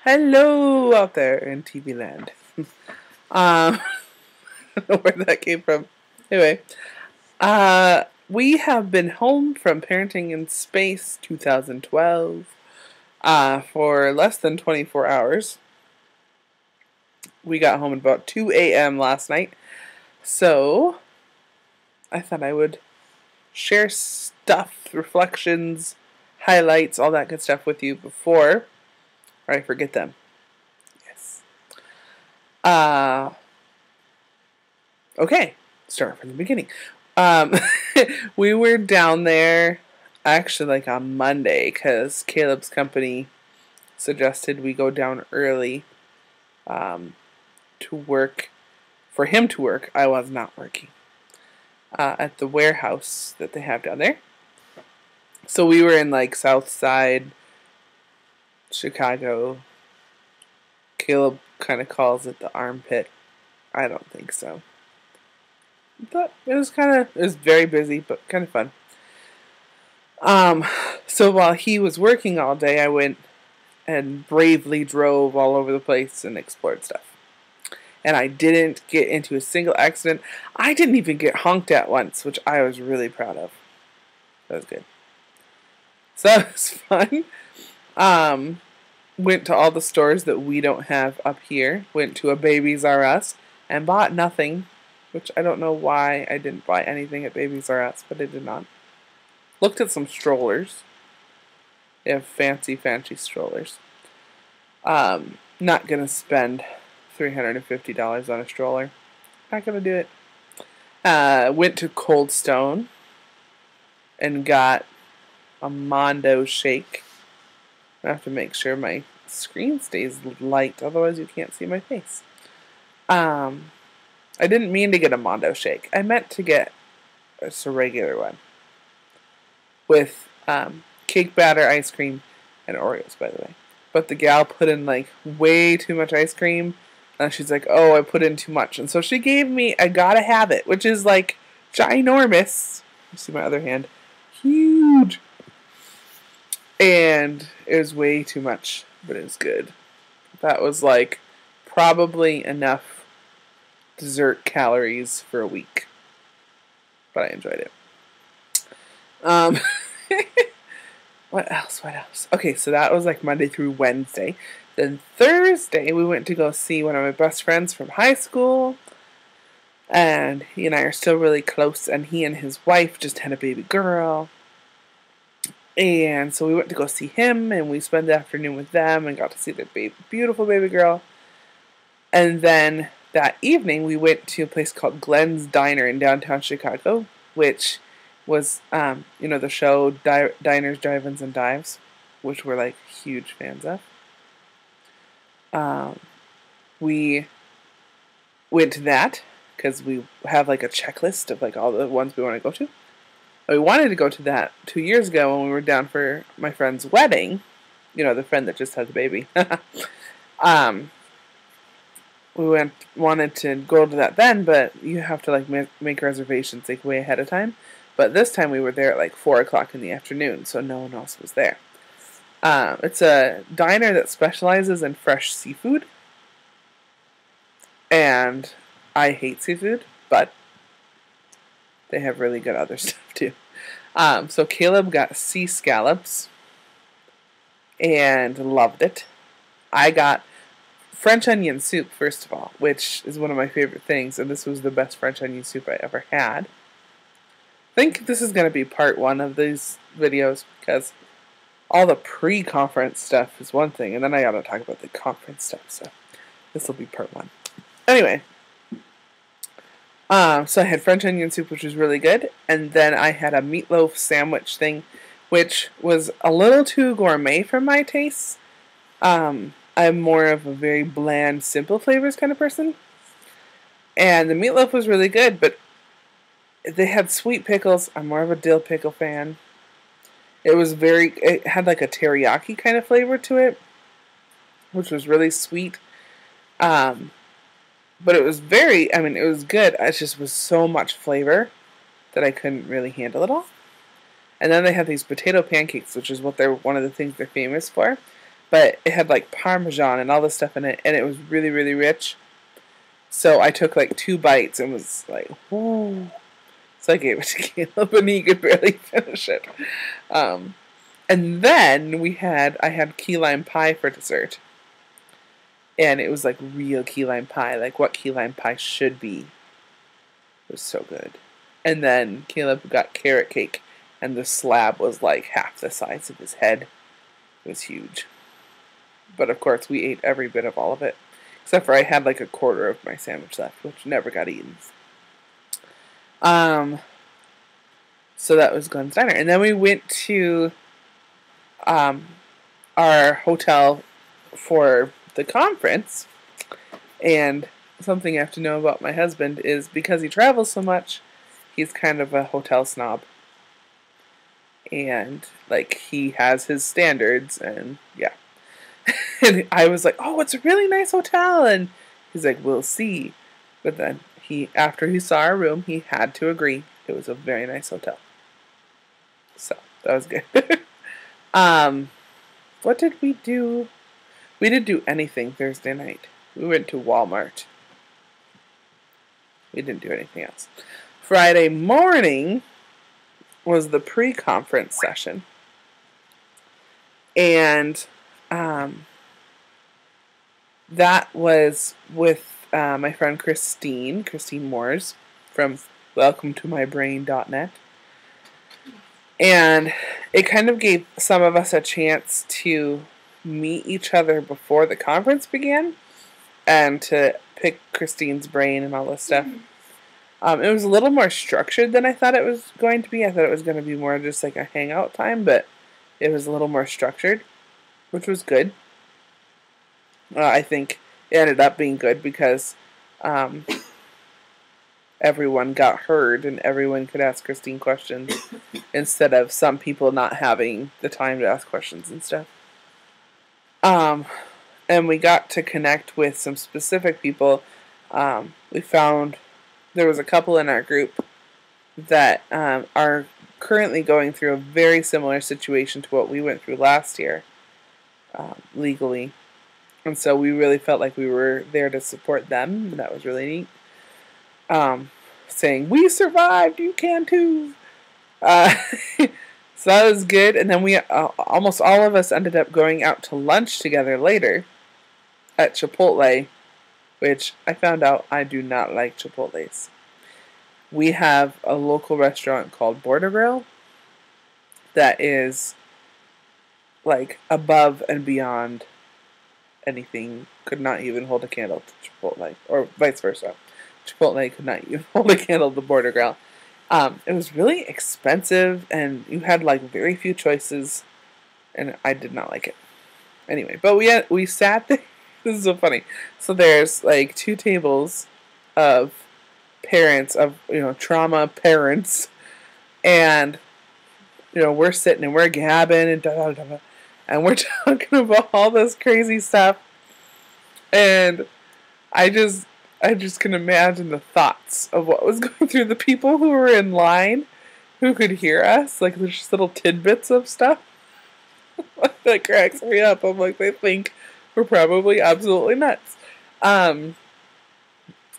Hello out there in TV land. I don't know where that came from. Anyway, we have been home from Parenting in Space 2012 for less than 24 hours. We got home at about 2 a.m. last night. So, I thought I would share stuff, reflections, highlights, all that good stuff with you before I forget them. Yes. Okay, start from the beginning. We were down there actually like on Monday because Caleb's company suggested we go down early to work. For him to work, I was not working at the warehouse that they have down there. So we were in like South Side, Chicago. Caleb kind of calls it the armpit. I don't think so. But it was very busy, but kind of fun. So while he was working all day, I went and bravely drove all over the place and explored stuff. And I didn't get into a single accident. I didn't even get honked at once, which I was really proud of. That was good. So that was fun. Went to all the stores that we don't have up here. Went to a Babies R Us and bought nothing, which I don't know why I didn't buy anything at Babies R Us, but I did not. Looked at some strollers. They have fancy strollers. Not gonna spend $350 on a stroller. Not gonna do it. Went to Cold Stone and got a Mondo shake. I have to make sure my screen stays light, otherwise you can't see my face. I didn't mean to get a Mondo shake. I meant to get just a regular one with cake batter, ice cream, and Oreos, by the way. But the gal put in like way too much ice cream, and she's like, "Oh, I put in too much," and so she gave me a Gotta Have It, which is like ginormous. You see my other hand, huge. And it was way too much, but it was good. That was like probably enough dessert calories for a week. But I enjoyed it. What else? Okay, so that was like Monday through Wednesday. Then Thursday, we went to go see one of my best friends from high school. And he and I are still really close, and he and his wife just had a baby girl. And so we went to go see him, and we spent the afternoon with them and got to see their beautiful baby girl. And then that evening, we went to a place called Glenn's Diner in downtown Chicago, which was, the show Diners, Drive-Ins, and Dives, which we're like huge fans of. We went to that because we have like a checklist of like all the ones we want to go to. We wanted to go to that 2 years ago when we were down for my friend's wedding. You know, the friend that just had the baby. We wanted to go to that then, but you have to like make reservations like way ahead of time. But this time we were there at like 4 o'clock in the afternoon, so no one else was there. It's a diner that specializes in fresh seafood. And I hate seafood, but they have really good other stuff too. So Caleb got sea scallops and loved it. I got French onion soup, first of all, which is one of my favorite things, and this was the best French onion soup I ever had. I think this is going to be part one of these videos because all the pre-conference stuff is one thing, and then I got to talk about the conference stuff, so this will be part one. Anyway. So I had French onion soup, which was really good, and then I had a meatloaf sandwich thing, which was a little too gourmet for my tastes. I'm more of a very bland, simple flavors kind of person, and the meatloaf was really good, but they had sweet pickles. I'm more of a dill pickle fan. It had like a teriyaki kind of flavor to it, which was really sweet. But it was it was good. It just was so much flavor that I couldn't really handle it all. And then they have these potato pancakes, which is one of the things they're famous for. but it had like Parmesan and all this stuff in it, and it was really, really rich. So I took like 2 bites and was like, whoo. So I gave it to Caleb, and he could barely finish it. And then I had key lime pie for dessert. And it was like real key lime pie, like what key lime pie should be. It was so good. And then Caleb got carrot cake, and the slab was like half the size of his head. It was huge. But of course, we ate every bit of all of it. Except for I had like a quarter of my sandwich left, which never got eaten. So that was Glenn's Diner. And then we went to our hotel for the conference. And something you have to know about my husband is because he travels so much, he's kind of a hotel snob. And like he has his standards, and yeah. And I was like, oh, it's a really nice hotel, and he's like, we'll see. But then after he saw our room, he had to agree it was a very nice hotel. So that was good. What did we do? We didn't do anything Thursday night. We went to Walmart. We didn't do anything else. Friday morning was the pre-conference session. And that was with my friend Christine Moores from welcometomybrain.net. And it kind of gave some of us a chance to meet each other before the conference began and to pick Christine's brain and all this stuff. It was a little more structured than I thought it was going to be. I thought it was going to be more just like a hangout time, but it was a little more structured, which was good. I think it ended up being good because everyone got heard and everyone could ask Christine questions instead of some people not having the time to ask questions and stuff. And we got to connect with some specific people. We found there was a couple in our group that are currently going through a very similar situation to what we went through last year, legally. And so we really felt like we were there to support them. And that was really neat. Saying, we survived, you can too. So that was good. And then we almost all of us ended up going out to lunch together later at Chipotle, which I found out I do not like Chipotles. We have a local restaurant called Border Grill that is like above and beyond anything. Could not even hold a candle to Chipotle, or vice versa. Chipotle could not even hold a candle to Border Grill. It was really expensive, and you had like very few choices, and I did not like it. Anyway, but we sat there. This is so funny. So there's like 2 tables of parents of trauma parents, and we're sitting and we're gabbing and and we're talking about all this crazy stuff, and I just can imagine the thoughts of what was going through the people who were in line, who could hear us. Like, there's just little tidbits of stuff that cracks me up. I'm like, they think we're probably absolutely nuts.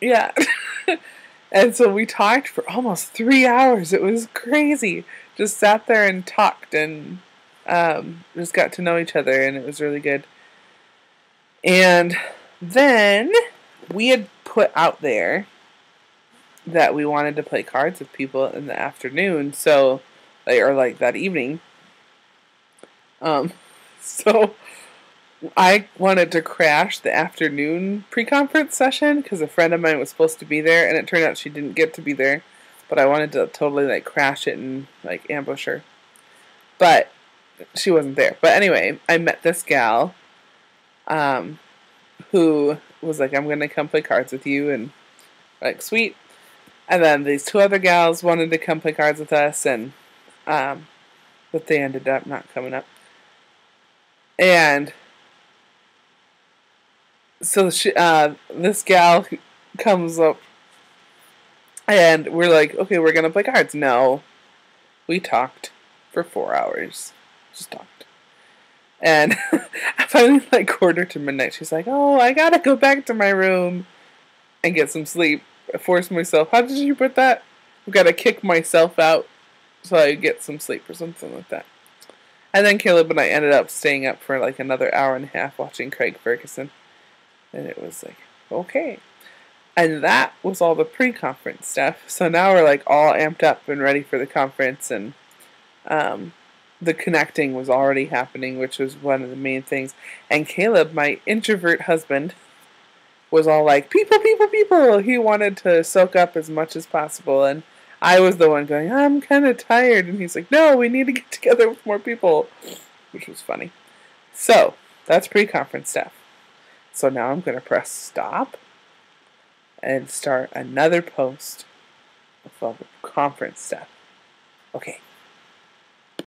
Yeah. And so we talked for almost 3 hours. It was crazy. Just sat there and talked and just got to know each other, and it was really good. And then we had put out there that we wanted to play cards with people in the afternoon, so that evening. So I wanted to crash the afternoon pre-conference session because a friend of mine was supposed to be there, and it turned out she didn't get to be there. But I wanted to totally crash it and ambush her, but she wasn't there. But anyway, I met this gal, who was like, I'm going to come play cards with you, and sweet. And then these 2 other gals wanted to come play cards with us, and but they ended up not coming up. And so this gal comes up, and we're like, okay, we're going to play cards. No. We talked for 4 hours. Just talked. And I finally, like, quarter to midnight, she's like, oh, I gotta go back to my room and get some sleep. I forced myself. How did you put that? I've got to kick myself out so I get some sleep or something like that. And then Caleb and I ended up staying up for like another hour and a half watching Craig Ferguson. And it was like, okay. And that was all the pre-conference stuff. So now we're like all amped up and ready for the conference, and the connecting was already happening, which was one of the main things. And Caleb, my introvert husband, was all like, people, people, people. He wanted to soak up as much as possible. And I was the one going, I'm kind of tired. And he's like, no, we need to get together with more people, which was funny. So that's pre-conference stuff. So now I'm going to press stop and start another post of all the conference stuff. Okay.